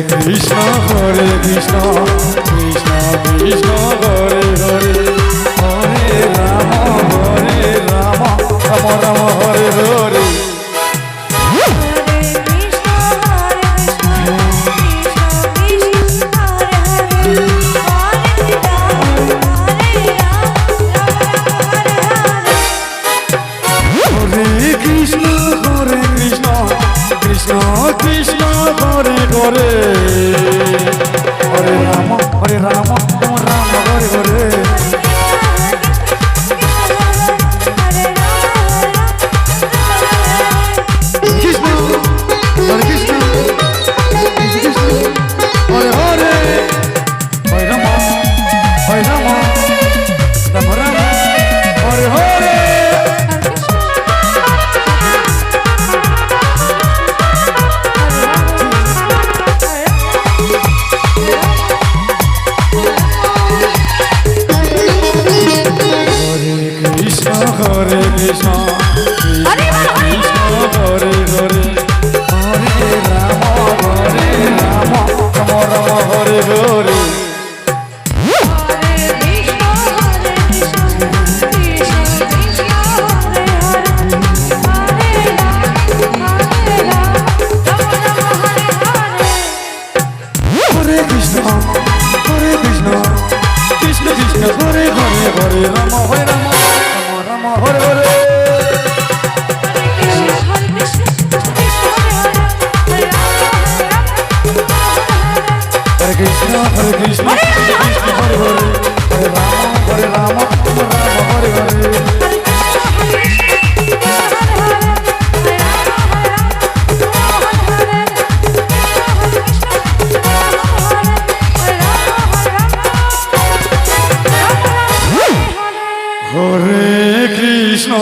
Krishna Krishna Krishna Hare Hare Hare Ram Ram Ram Hare Hare Krishna Krishna Hare Hare Hare Ram Ram Hare Hare Krishna Hare Krishna Krishna Hare Hare Hare Ram Ram Ram Hare Hare Hare Krishna Hare Hare Hare Ram Ram Hare Hare Krishna Krishna Krishna Hare Hare Hare Ram Hare Ram Ram Hare Hare Hare Krishna Krishna Hare Hare Hare Ram Ram Hare Hare Hare Krishna